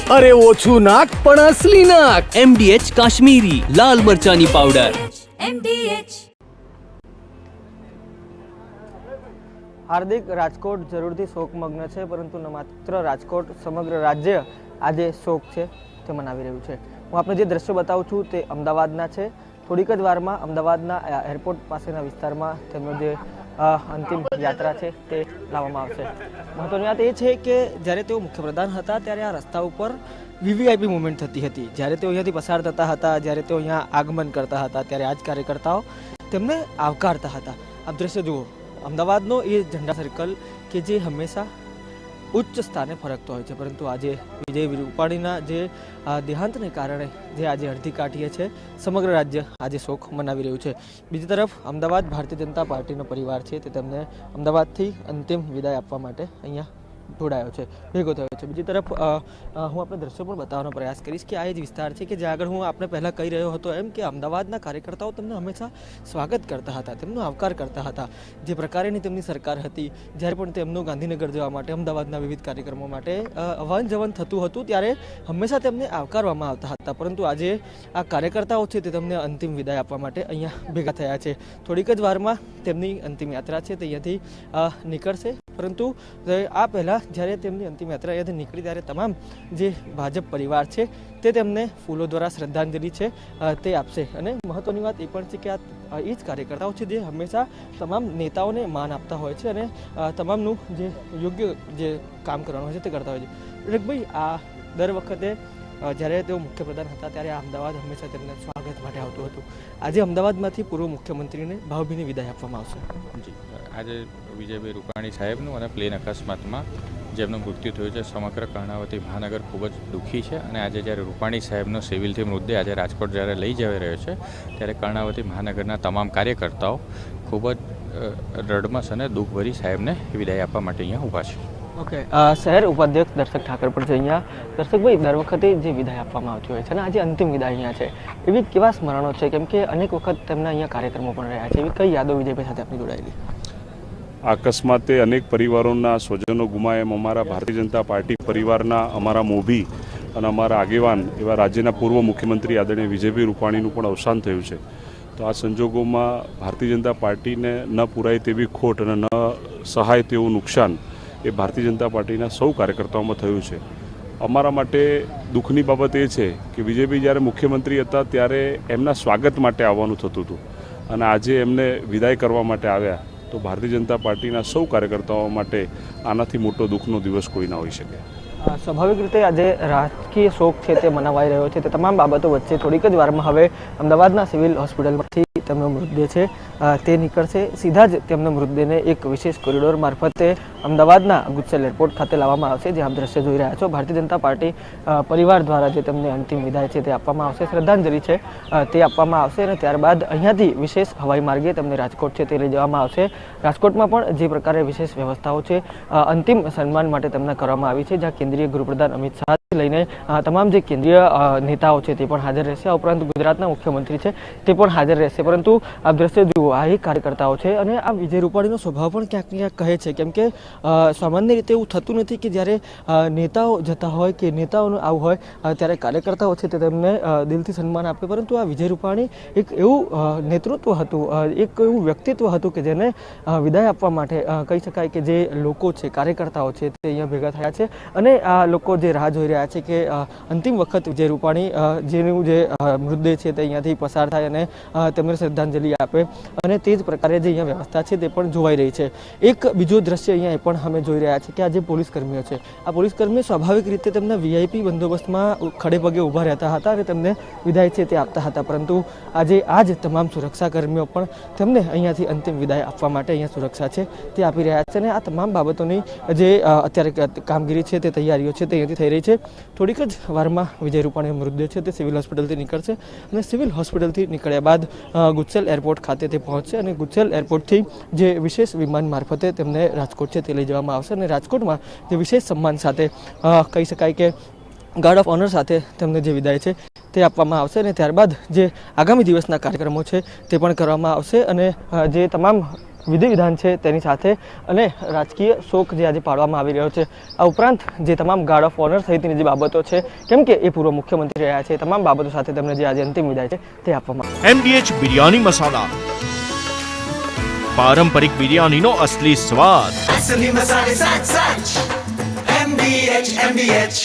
अरे ओछू नाक पण असली नाक। MDH काश्मीरी लाल मरचानी पावडर। MDH हार्दिक રાજકોટ જરૂરથી શોકમગ્ન છે, પરંતુ ન માત્ર રાજકોટ, સમગ્ર રાજ્ય આજે શોક છે તે મનાવી રહ્યું છે। હું આપને જે દ્રશ્યો બતાવું છું તે અમદાવાદના છે। થોડીક જ વારમાં અમદાવાદના એરપોર્ટ પાસેના વિસ્તારમાં તેમનો જે અંતિમ યાત્રા છે તે લાવવામાં આવશે। મહત્વની વાત એ છે કે જ્યારે તેઓ મુખ્યપ્રધાન હતા ત્યારે આ રસ્તા ઉપર VVIP મુવમેન્ટ થતી હતી। જ્યારે તેઓ અહીંયાથી પસાર થતા હતા, જ્યારે તેઓ અહીંયા આગમન કરતા હતા, ત્યારે આ જ કાર્યકર્તાઓ તેમને આવકારતા હતા। આપ દ્રશ્ય જુઓ, અમદાવાદનો એ ઝંડા સર્કલ કે જે હંમેશા ઉચ્ચ સ્થાને ફરકતો હોય છે, પરંતુ આજે વિજય રૂપાણીના જે દેહાંતને કારણે જે આજે અડધી કાઠીએ છે, સમગ્ર રાજ્ય આજે શોક મનાવી રહ્યું છે। બીજી તરફ અમદાવાદ ભારતીય જનતા પાર્ટીનો પરિવાર છે તે તેમને અમદાવાદથી અંતિમ વિદાય આપવા માટે અહીંયા જોડાયો છે, ભેગો થયો છે। બીજી તરફ હું આપણે દ્રશ્યો પણ બતાવવાનો પ્રયાસ કરીશ કે આ જ વિસ્તાર છે કે જ્યાં આગળ હું આપણે પહેલાં કહી રહ્યો હતો એમ કે અમદાવાદના કાર્યકર્તાઓ તેમને હંમેશા સ્વાગત કરતા હતા, તેમનો આવકાર કરતા હતા। જે પ્રકારેની તેમની સરકાર હતી, જ્યારે પણ તેમનું ગાંધીનગર જવા માટે, અમદાવાદના વિવિધ કાર્યક્રમો માટે આવન જવન થતું હતું, ત્યારે હંમેશા તેમને આવકારવામાં આવતા હતા। પરંતુ આજે આ કાર્યકર્તાઓ છે તે તેમને અંતિમ વિદાય આપવા માટે અહીંયા ભેગા થયા છે। થોડીક જ વારમાં તેમની અંતિમ યાત્રા છે તે અહીંયાથી નીકળશે, પરંતુ આ પહેલાં જ્યારે તેમની અંતિમ યાત્રા અહીંયાથી નીકળી ત્યારે તમામ જે ભાજપ પરિવાર છે તે તેમને ફૂલો દ્વારા શ્રદ્ધાંજલિ છે તે આપશે। અને મહત્વની વાત એ પણ છે કે આ એ જ કાર્યકર્તાઓ છે જે હંમેશા તમામ નેતાઓને માન આપતા હોય છે અને તમામનું જે યોગ્ય જે કામ કરવાનું હોય છે તે કરતા હોય છે। ભાઈ, આ દર વખતે જ્યારે તેઓ મુખ્યપ્રધાન હતા ત્યારે અમદાવાદ હંમેશા તેમને સ્વાગત માટે આવતું હતું। આજે અમદાવાદમાંથી પૂર્વ મુખ્યમંત્રીને ભાવભીની વિદાય આપવામાં આવશે। જી, આજે વિજયભાઈ રૂપાણી સાહેબનું અને પ્લેન અકસ્માતમાં જેમનું મૃત્યુ થયું છે, સમગ્ર કર્ણાવતી મહાનગર ખૂબ જ દુઃખી છે। અને આજે જ્યારે રૂપાણી સાહેબનો સિવિલથી મૃતદેહ આજે રાજકોટ જ્યારે લઈ જઈ રહ્યો છે, ત્યારે કર્ણાવતી મહાનગરના તમામ કાર્યકર્તાઓ ખૂબ જ રડમસ અને દુઃખભરી સાહેબને વિદાય આપવા માટે અહીંયા ઊભા છે। ઓકે, શહેર ઉપાધ્યક્ષ દર્શક ઠાકર પણ છે અહીંયા। દર્શકભાઈ, દર વખતે જે વિદાય આપવામાં આવતી હોય છે અને આજે અંતિમ વિદાય અહીંયા છે, એવી કેવા સ્મરણો છે? કેમ કે અનેક વખત તેમના અહીંયા કાર્યક્રમો પણ રહ્યા છે, એવી કઈ યાદો વિજયભાઈ સાથે આપની જોડાયેલી? અકસ્માતે અનેક પરિવારોના સ્વજનો ગુમાયા, એમ અમારા ભારતીય જનતા પાર્ટી પરિવારના અમારા મોભી અને અમારા આગેવાન એવા રાજ્યના પૂર્વ મુખ્યમંત્રી આદરણીય વિજયભાઈ રૂપાણીનું પણ અવસાન થયું છે। તો આ સંજોગોમાં ભારતીય જનતા પાર્ટીને ન પૂરાય તેવી ખોટ અને ન સહાય તેવું નુકસાન એ ભારતીય જનતા પાર્ટીના સૌ કાર્યકર્તાઓમાં થયું છે। અમારા માટે દુઃખની બાબત એ છે કે વિજયભાઈ જ્યારે મુખ્યમંત્રી હતા ત્યારે એમના સ્વાગત માટે આવવાનું થતું હતું, અને આજે એમને વિદાય કરવા માટે આવ્યા, તો ભારતીય જનતા પાર્ટીના સૌ કાર્યકર્તાઓ માટે આનાથી મોટો દુઃખનો દિવસ કોઈ ના હોઈ શકે। સ્વાભાવિક રીતે આજે રાજકીય શોક છે તે મનાવાઈ રહ્યો છે, તે તમામ બાબતો વચ્ચે થોડીક જ વારમાં હવે અમદાવાદના સિવિલ હોસ્પિટલમાંથી તેમનો મૃતદેહ છે તે નીકળશે। સીધા જ તેમના મૃતદેહને એક વિશેષ કોરિડોર મારફતે અમદાવાદના ગુજસેલ એરપોર્ટ ખાતે લાવવામાં આવશે, જે આપ દ્રશ્ય જોઈ રહ્યા છો। ભારતીય જનતા પાર્ટી પરિવાર દ્વારા જે તેમને અંતિમ વિદાય છે તે આપવામાં આવશે, શ્રદ્ધાંજલિ છે તે આપવામાં આવશે, અને ત્યારબાદ અહીંયાથી વિશેષ હવાઈ માર્ગે તેમને રાજકોટ છે તે લઈ જવામાં આવશે। રાજકોટમાં પણ જે પ્રકારે વિશેષ વ્યવસ્થાઓ છે અંતિમ સન્માન માટે તેમને કરવામાં આવી છે, જ્યાં કેન્દ્રીય ગૃહપ્રધાન અમિત શાહ લઈને તમામ જે કેન્દ્રીય નેતાઓ છે તે પણ હાજર રહેશે। આ ઉપરાંત ગુજરાતના મુખ્યમંત્રી છે તે પણ હાજર રહેશે। પરંતુ આ દ્રશ્ય જુઓ, આ એક કાર્યકર્તાઓ છે, અને આ વિજય રૂપાણીનો સ્વભાવ પણ ક્યાંક ને ક્યાંક કહે છે, કેમ કે સામાન્ય રીતે એવું થતું નથી કે જ્યારે નેતાઓ જતા હોય કે નેતાઓનું આવું હોય ત્યારે કાર્યકર્તાઓ છે તે તેમને દિલથી સન્માન આપે, પરંતુ આ વિજય રૂપાણી એક એવું નેતૃત્વ હતું, એક એવું વ્યક્તિત્વ હતું કે જેને વિદાય આપવા માટે કહી શકાય કે જે લોકો છે, કાર્યકર્તાઓ છે તે અહીંયા ભેગા થયા છે, અને આ લોકો જે રાહ જોઈ રહ્યા છે કે અંતિમ વખત વિજય રૂપાણી જેનું જે મૃતદેહ છે તે અહીંયાથી પસાર થાય અને તેમને શ્રદ્ધાંજલિ આપે, અને તે જ પ્રકારે જે અહીંયા વ્યવસ્થા છે તે પણ જોવાઈ રહી છે। એક બીજો દ્રશ્ય અહીંયા એ પણ અમે જોઈ રહ્યા છીએ કે આ જે પોલીસ કર્મીઓ છે, આ પોલીસ કર્મીઓ સ્વાભાવિક રીતે તેમના VIP બંદોબસ્તમાં ખડે પગે ઊભા રહેતા હતા અને તેમને વિદાય છે તે આપતા હતા, પરંતુ આજે આ જ તમામ સુરક્ષા કર્મીઓ પણ તેમને અહીંયાથી અંતિમ વિદાય આપવા માટે અહીંયા સુરક્ષા છે તે આપી રહ્યા છે। અને આ તમામ બાબતોની જે અત્યારે કામગીરી છે તે તૈયારીઓ છે તે અહીંયાથી થઈ રહી છે। થોડીક જ વારમાં વિજય રૂપાણીનો મૃતદેહ છે તે સિવિલ હોસ્પિટલથી નીકળશે, અને સિવિલ હોસ્પિટલથી નીકળ્યા બાદ ગુજસેલ એરપોર્ટ ખાતે તે પહોંચશે, અને ગુજસેલ એરપોર્ટથી જે વિશેષ વિમાન મારફતે તેમને રાજકોટ છે તે લઈ જવામાં આવશે, અને રાજકોટમાં જે વિશેષ સન્માન સાથે કહી શકાય કે ગાર્ડ ઓફ ઓનર સાથે તેમને જે વિદાય છે તે આપવામાં આવશે, અને ત્યારબાદ જે આગામી દિવસના કાર્યક્રમો છે તે પણ કરવામાં આવશે, અને જે તમામ વિધિ વિધાન છે તેની સાથે અને રાજકીય શોક જે આજે પાડવામાં આવી રહ્યો છે. આ ઉપરાંત જે તમામ ગાર્ડ ઓફ ઓનર સહિતની જે બાબતો છે, કેમ કે એ પૂર્વ મુખ્યમંત્રી રહ્યા છે, તમામ બાબતો સાથે તેમને જે આજે અંતિમ વિદાય છે તે આપવામાં MDH બિરયાની મસાલા, પારંપરિક બિરયાનીનો અસલી સ્વાદ. असली मसाले साच साच MDH